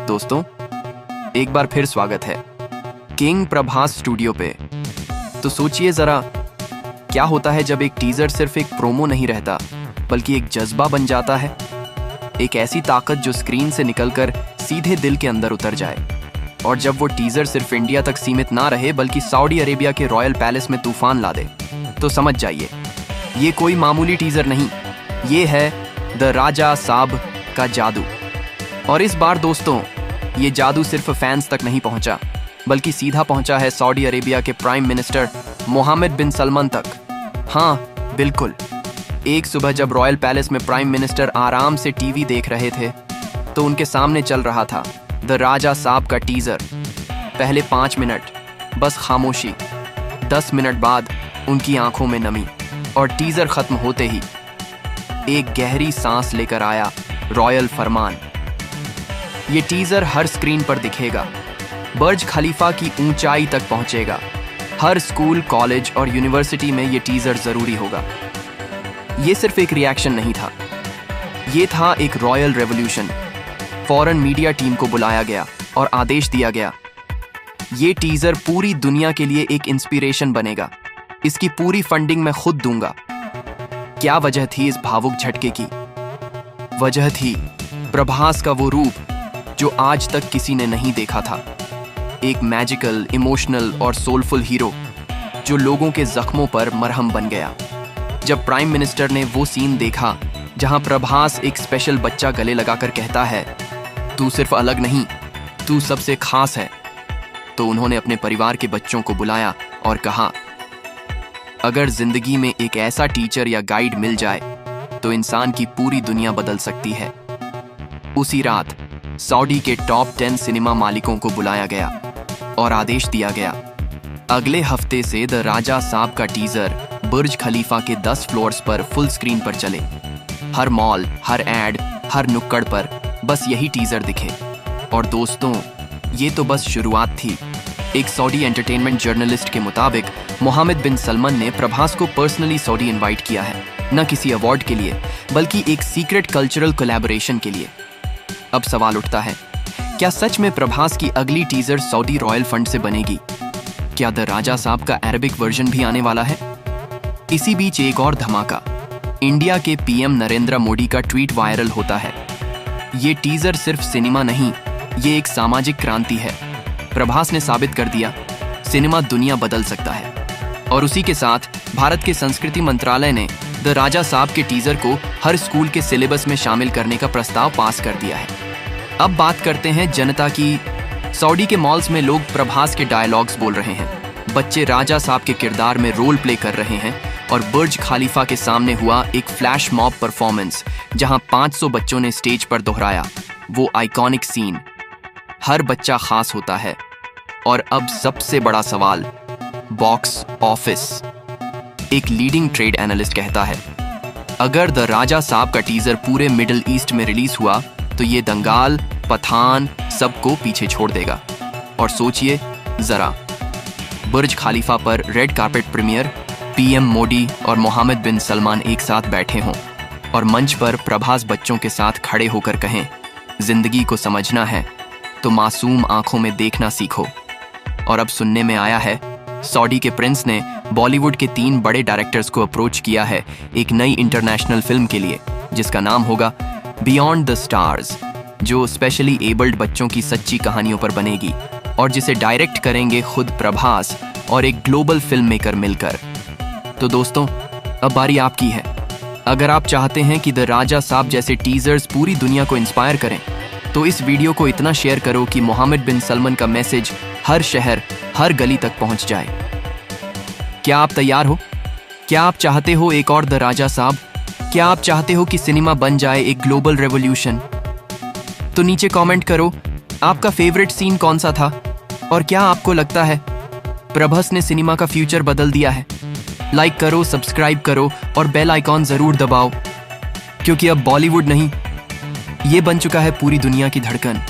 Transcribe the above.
दोस्तों, एक बार फिर स्वागत है किंग प्रभास स्टूडियो पे। तो सोचिए जरा, क्या होता है जब एक टीजर सिर्फ एक प्रोमो नहीं रहता बल्कि एक जज्बा बन जाता है। एक ऐसी ताकत जो स्क्रीन से निकलकर सीधे दिल के अंदर उतर जाए। और जब वो टीजर सिर्फ इंडिया तक सीमित ना रहे बल्कि सऊदी अरेबिया के रॉयल पैलेस में तूफान ला दे, तो समझ जाइए ये कोई मामूली टीजर नहीं, ये है द राजा साब का जादू। और इस बार दोस्तों, ये जादू सिर्फ फैंस तक नहीं पहुंचा बल्कि सीधा पहुंचा है सऊदी अरेबिया के प्राइम मिनिस्टर मोहम्मद बिन सलमान तक। हाँ बिल्कुल, एक सुबह जब रॉयल पैलेस में प्राइम मिनिस्टर आराम से टीवी देख रहे थे तो उनके सामने चल रहा था द राजा साब का टीजर। पहले 5 मिनट बस खामोशी, 10 मिनट बाद उनकी आंखों में नमी, और टीजर खत्म होते ही एक गहरी सांस लेकर आया रॉयल फरमान। ये टीजर हर स्क्रीन पर दिखेगा, बुर्ज खलीफा की ऊंचाई तक पहुंचेगा, हर स्कूल, कॉलेज और यूनिवर्सिटी में ये टीजर जरूरी होगा। ये सिर्फ एक रिएक्शन नहीं था, ये था एक रॉयल रेवोल्यूशन। फौरन मीडिया टीम को बुलाया गया और आदेश दिया गया, ये टीजर पूरी दुनिया के लिए एक इंस्पिरेशन बनेगा, इसकी पूरी फंडिंग मैं खुद दूंगा। क्या वजह थी इस भावुक झटके की? वजह थी प्रभास का वो रूप जो आज तक किसी ने नहीं देखा था। एक मैजिकल, इमोशनल और सोलफुल हीरो जो लोगों के जख्मों पर मरहम बन गया। जब प्राइम मिनिस्टर ने वो सीन देखा जहां प्रभास एक स्पेशल बच्चा गले लगाकर कहता है, तू सिर्फ अलग नहीं, तू सबसे खास है, तो उन्होंने अपने परिवार के बच्चों को बुलाया और कहा, अगर जिंदगी में एक ऐसा टीचर या गाइड मिल जाए तो इंसान की पूरी दुनिया बदल सकती है। उसी रात सऊदी के टॉप 10 सिनेमा मालिकों को बुलाया गया और आदेश दिया गया, अगले हफ्ते से द राजा साब का टीजर बुर्ज खलीफा के 10 फ्लोर्स पर फुल स्क्रीन पर चले। हर मॉल, हर एड, हर नुक्कड़ पर बस यही टीजर दिखे। और दोस्तों, ये तो बस शुरुआत थी। एक सऊदी एंटरटेनमेंट जर्नलिस्ट के मुताबिक मोहम्मद बिन सलमान ने प्रभास को पर्सनली सऊदी इनवाइट किया है, न किसी अवार्ड के लिए बल्कि एक सीक्रेट कल्चरल कोलैबोरेशन के लिए। अब सवाल उठता है, क्या सच में प्रभास की अगली टीजर सऊदी रॉयल फंड से बनेगी? क्या द राजा साहब का अरबिक वर्जन भी आने वाला है? इसी बीच एक और धमाका, इंडिया के पीएम नरेंद्र मोदी का ट्वीट वायरल होता है, ये टीजर सिर्फ सिनेमा नहीं, ये एक सामाजिक क्रांति है। प्रभास ने साबित कर दिया, सिनेमा दुनिया बदल सकता है। और उसी के साथ भारत के संस्कृति मंत्रालय ने द राजा साहब के टीजर को हर स्कूल के सिलेबस में शामिल करने का प्रस्ताव पास कर दिया है। अब बात करते हैं जनता की। सऊदी के मॉल्स में लोग प्रभास के डायलॉग्स बोल रहे हैं, बच्चे राजा साहब के किरदार में रोल प्ले कर रहे हैं, और बुर्ज खलीफा के सामने हुआ एक फ्लैश मॉब परफॉर्मेंस जहां 500 बच्चों ने स्टेज पर दोहराया वो आइकॉनिक सीन। हर बच्चा खास होता है। और अब सबसे बड़ा सवाल, बॉक्स ऑफिस। एक लीडिंग ट्रेड एनालिस्ट कहता है, अगर द राजा साहब का टीजर पूरे मिडिल ईस्ट में रिलीज हुआ तो ये दंगाल, पठान सबको पीछे छोड़ देगा। और सोचिए जरा, बुर्ज खलीफा पर red carpet premiere, PM Modi और मोहम्मद बिन सलमान एक साथ बैठे हों और मंच पर प्रभास बच्चों के साथ खड़े होकर कहें, जिंदगी को समझना है तो मासूम आंखों में देखना सीखो। और अब सुनने में आया है, सऊदी के प्रिंस ने बॉलीवुड के 3 बड़े डायरेक्टर्स को अप्रोच किया है एक नई इंटरनेशनल फिल्म के लिए, जिसका नाम होगा बियॉन्ड द स्टार्स, जो स्पेशली एबल्ड बच्चों की सच्ची कहानियों पर बनेगी और जिसे डायरेक्ट करेंगे खुद प्रभास और एक ग्लोबल फिल्म मेकर मिलकर। तो दोस्तों, अब बारी आपकी है। अगर आप चाहते हैं कि द राजा साहब जैसे टीजर्स पूरी दुनिया को इंस्पायर करें, तो इस वीडियो को इतना शेयर करो कि मोहम्मद बिन सलमान का मैसेज हर शहर, हर गली तक पहुंच जाए। क्या आप तैयार हो? क्या आप चाहते हो एक और द राजा साहब? क्या आप चाहते हो कि सिनेमा बन जाए एक ग्लोबल रेवोल्यूशन? तो नीचे कमेंट करो, आपका फेवरेट सीन कौन सा था और क्या आपको लगता है प्रभास ने सिनेमा का फ्यूचर बदल दिया है? लाइक करो, सब्सक्राइब करो और बेल आइकॉन जरूर दबाओ, क्योंकि अब बॉलीवुड नहीं, ये बन चुका है पूरी दुनिया की धड़कन।